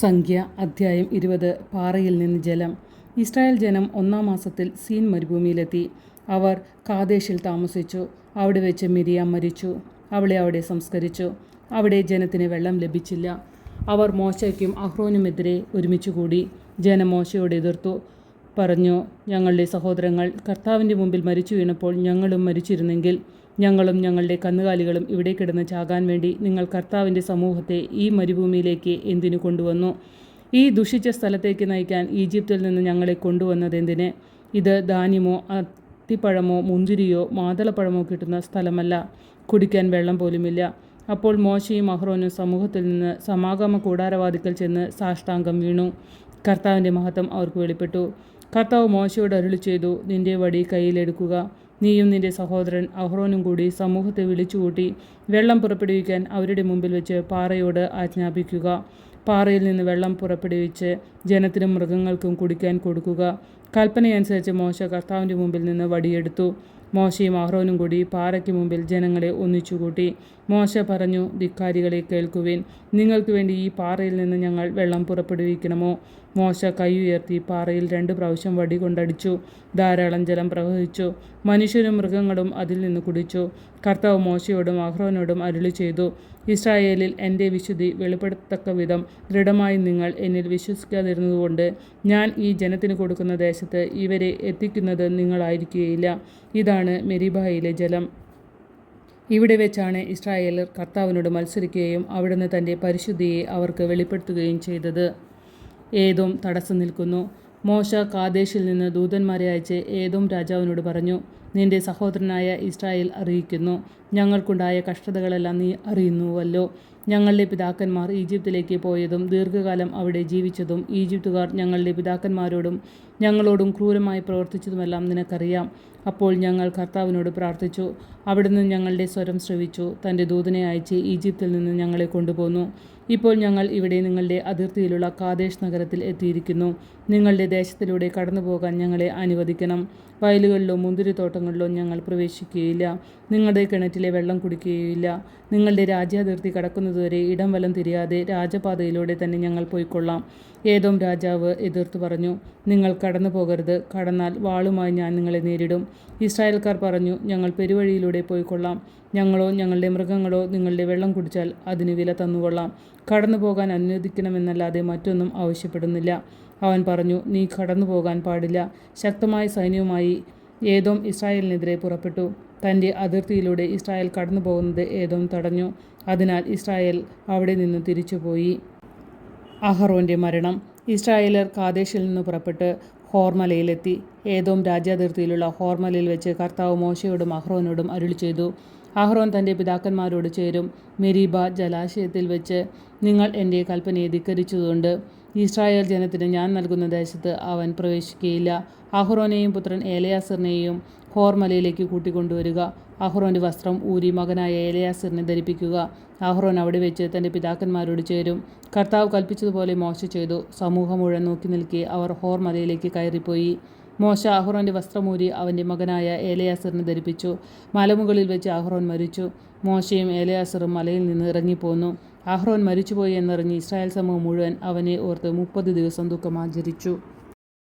സംഖ്യ അധ്യായം 20 പാറയിൽ നിന്ന് ജലം. ഇസ്രായേൽ ജനം 1-ാം മാസത്തിൽ സീൻ മരുഭൂമിയിലെത്തി. അവർ കാദേശിൽ താമസിച്ചു. അവിടെ വെച്ച് മിരിയാം മരിച്ചു. അവളെ അവിടെ സംസ്കരിച്ചു. അവിടെ ജനത്തിന് വെള്ളം ലഭിച്ചില്ല. അവർ മോശയ്ക്കും അഹ്റോനുമെതിരെ ഒരുമിച്ചുകൂടി. ജനം മോശയോട് എതിർത്തു പറഞ്ഞു, ഞങ്ങളുടെ സഹോദരങ്ങൾ കർത്താവിൻ്റെ മുമ്പിൽ മരിച്ചു വീണപ്പോൾ ഞങ്ങളും മരിച്ചിരുന്നെങ്കിൽ, ഞങ്ങളും ഞങ്ങളുടെ കന്നുകാലികളും ഇവിടെ കിടന്ന് ചാകാൻ വേണ്ടി നിങ്ങൾ കർത്താവിൻ്റെ സമൂഹത്തെ ഈ മരുഭൂമിയിലേക്ക് എന്തിനു കൊണ്ടുവന്നു? ഈ ദുഷിച്ച സ്ഥലത്തേക്ക് നയിക്കാൻ ഈജിപ്തിൽ നിന്ന് ഞങ്ങളെ കൊണ്ടുവന്നതെന്തിന്? ഇത് ധാന്യമോ അത്തിപ്പഴമോ മുന്തിരിയോ മാതളപ്പഴമോ കിട്ടുന്ന സ്ഥലമല്ല. കുടിക്കാൻ വെള്ളം പോലുമില്ല. അപ്പോൾ മോശയും അഹ്റോനും സമൂഹത്തിൽ നിന്ന് സമാഗമ കൂടാരവാതിക്കൽ ചെന്ന് സാഷ്ടാംഗം വീണു. കർത്താവിൻ്റെ മഹത്വം അവർക്ക് വെളിപ്പെട്ടു. കർത്താവ് മോശയോട് അരുളിച്ചെയ്തു, നിന്റെ വടി കയ്യിലെടുക്കുക. നീയും നിന്റെ സഹോദരൻ അഹ്റോനും കൂടി സമൂഹത്തെ വിളിച്ചുകൂട്ടി വെള്ളം പുറപ്പെടുവിക്കാൻ അവരുടെ മുമ്പിൽ വെച്ച് പാറയോട് ആജ്ഞാപിക്കുക. പാറയിൽ നിന്ന് വെള്ളം പുറപ്പെടുവിച്ച് ജനത്തിനും മൃഗങ്ങൾക്കും കുടിക്കാൻ കൊടുക്കുക. കൽപ്പനയനുസരിച്ച് മോശ കർത്താവിൻ്റെ മുമ്പിൽ നിന്ന് വടിയെടുത്തു. മോശയും അഹ്റോനും കൂടി പാറയ്ക്ക് മുമ്പിൽ ജനങ്ങളെ ഒന്നിച്ചുകൂട്ടി. മോശ പറഞ്ഞു, ധിക്കാരികളെ കേൾക്കുവിൻ. നിങ്ങൾക്ക് വേണ്ടി ഈ പാറയിൽ നിന്ന് ഞങ്ങൾ വെള്ളം പുറപ്പെടുവിക്കണമോ? മോശ കൈ ഉയർത്തി പാറയിൽ 2 പ്രാവശ്യം വടി കൊണ്ടടിച്ചു. ധാരാളം ജലം പ്രവഹിച്ചു. മനുഷ്യരും മൃഗങ്ങളും അതിൽ നിന്ന് കുടിച്ചു. കർത്താവ് മോശയോടും അഹ്റോനോടും അരുളിച്ചെയ്തു, ഇസ്രായേലിൽ എൻ്റെ വിശുദ്ധി വെളിപ്പെടത്തക്ക വിധം ദൃഢമായി നിങ്ങൾ എന്നിൽ വിശ്വസിക്കാതിരുന്നതുകൊണ്ട് ഞാൻ ഈ ജനത്തിന് കൊടുക്കുന്ന ദേശത്ത് ഇവരെ എത്തിക്കുന്നത് നിങ്ങളായിരിക്കുകയില്ല. ഇതാണ് മെരീബായിലെ ജലം. ഇവിടെ വെച്ചാണ് ഇസ്രായേലർ കർത്താവിനോട് മത്സരിക്കുകയും അവിടുന്ന് തൻ്റെ പരിശുദ്ധിയെ അവർക്ക് വെളിപ്പെടുത്തുകയും ചെയ്തത്. ഏദോം തടസ്സം നിൽക്കുന്നു. മോശ കാദേശിൽ നിന്ന് ദൂതന്മാരെ അയച്ച് ഏദോം രാജാവിനോട് പറഞ്ഞു, നിന്റെ സഹോദരനായ ഇസ്രായേൽ അറിയിക്കുന്നു, ഞങ്ങൾക്കുണ്ടായ കഷ്ടതകളെല്ലാം നീ അറിയുന്നുവല്ലോ. ഞങ്ങളുടെ പിതാക്കന്മാർ ഈജിപ്തിലേക്ക് പോയതും ദീർഘകാലം അവിടെ ജീവിച്ചതും ഈജിപ്തുകാർ ഞങ്ങളുടെ പിതാക്കന്മാരോടും ഞങ്ങളോടും ക്രൂരമായി പ്രവർത്തിച്ചതുമെല്ലാം നിനക്കറിയാം. അപ്പോൾ ഞങ്ങൾ കർത്താവിനോട് പ്രാർത്ഥിച്ചു. അവിടുന്ന് ഞങ്ങളുടെ സ്വരം ശ്രവിച്ചു. തൻ്റെ ദൂതനെ അയച്ച് ഈജിപ്തിൽ നിന്ന് ഞങ്ങളെ കൊണ്ടുപോന്നു. ഇപ്പോൾ ഞങ്ങൾ ഇവിടെ നിങ്ങളുടെ അതിർത്തിയിലുള്ള കാദേശ് നഗരത്തിൽ എത്തിയിരിക്കുന്നു. നിങ്ങളുടെ ദേശത്തിലൂടെ കടന്നു പോകാൻ ഞങ്ങളെ അനുവദിക്കണം. വയലുകളിലോ മുന്തിരിത്തോട്ടങ്ങളിലോ ഞങ്ങൾ പ്രവേശിക്കുകയില്ല. നിങ്ങളുടെ കിണറ്റിലെ വെള്ളം കുടിക്കുകയില്ല. നിങ്ങളുടെ രാജ്യാതിർത്തി കടക്കുന്നതുവരെ ഇടം വലം തിരിയാതെ രാജപാതയിലൂടെ തന്നെ ഞങ്ങൾ പോയിക്കൊള്ളാം. ഏദോം രാജാവ് എതിർത്തു പറഞ്ഞു, നിങ്ങൾ കടന്നു പോകരുത്. കടന്നാൽ വാളുമായി ഞാൻ നിങ്ങളെ നേരിടും. ഇസ്രായേൽക്കാർ പറഞ്ഞു, ഞങ്ങൾ പെരുവഴിയിലൂടെ പോയിക്കൊള്ളാം. ഞങ്ങളോ ഞങ്ങളുടെ മൃഗങ്ങളോ നിങ്ങളുടെ വെള്ളം കുടിച്ചാൽ അതിന് വില തന്നുകൊള്ളാം. കടന്നു പോകാൻ അനുവദിക്കണമെന്നല്ലാതെ മറ്റൊന്നും ആവശ്യപ്പെടുന്നില്ല. അവൻ പറഞ്ഞു, നീ കടന്നു പോകാൻ പാടില്ല. ശക്തമായ സൈന്യവുമായി ഏദോം ഇസ്രായേലിനെതിരെ പുറപ്പെട്ടു. തൻ്റെ അതിർത്തിയിലൂടെ ഇസ്രായേൽ കടന്നു പോകുന്നത് ഏദോം തടഞ്ഞു. അതിനാൽ ഇസ്രായേൽ അവിടെ നിന്ന് തിരിച്ചുപോയി. അഹ്റോൻ്റെ മരണം. ഇസ്രായേലർ കാദേശിൽ നിന്ന് പുറപ്പെട്ട് ഹോർമലയിലെത്തി. ഏദോം രാജ്യാതിർത്തിയിലുള്ള ഹോർമലയിൽ വെച്ച് കർത്താവ് മോശയോടും അഹ്റോനോടും അരുളിച്ചെയ്തു, അഹ്റോൻ തൻ്റെ പിതാക്കന്മാരോട് ചേരും. മെരീബ ജലാശയത്തിൽ വെച്ച് നിങ്ങൾ എൻ്റെ കൽപ്പനയെ ധിക്കരിച്ചതുകൊണ്ട് ഇസ്രായേൽ ജനത്തിന് ഞാൻ നൽകുന്ന ദേശത്ത് അവൻ പ്രവേശിക്കുകയില്ല. അഹ്റോനെയും പുത്രൻ എലയാസറിനെയും ഹോർമലയിലേക്ക് കൂട്ടിക്കൊണ്ടുവരിക. അഹ്റോൻ്റെ വസ്ത്രം ഊരി മകനായ എലയാസറിനെ ധരിപ്പിക്കുക. അഹ്റോൻ അവിടെ വെച്ച് തൻ്റെ പിതാക്കന്മാരോട് ചേരും. കർത്താവ് കൽപ്പിച്ചതുപോലെ മോശ ചെയ്തു. സമൂഹം മുഴുവൻ നോക്കി നിൽക്കെ അവർ ഹോർമലയിലേക്ക് കയറിപ്പോയി. മോശ അഹ്റോൻ്റെ വസ്ത്രമൂരി അവൻ്റെ മകനായ എലയാസറിനെ ധരിപ്പിച്ചു. മലമുകളിൽ വെച്ച് അഹ്റോൻ മരിച്ചു. മോശയും എലയാസറും മലയിൽ നിന്ന് ഇറങ്ങിപ്പോന്നു. അഹ്റോൻ മരിച്ചുപോയി എന്നറിഞ്ഞ് ഇസ്രായേൽ സമൂഹം മുഴുവൻ അവനെ ഓർത്ത് 30 ദിവസം ദുഃഖമാചരിച്ചു.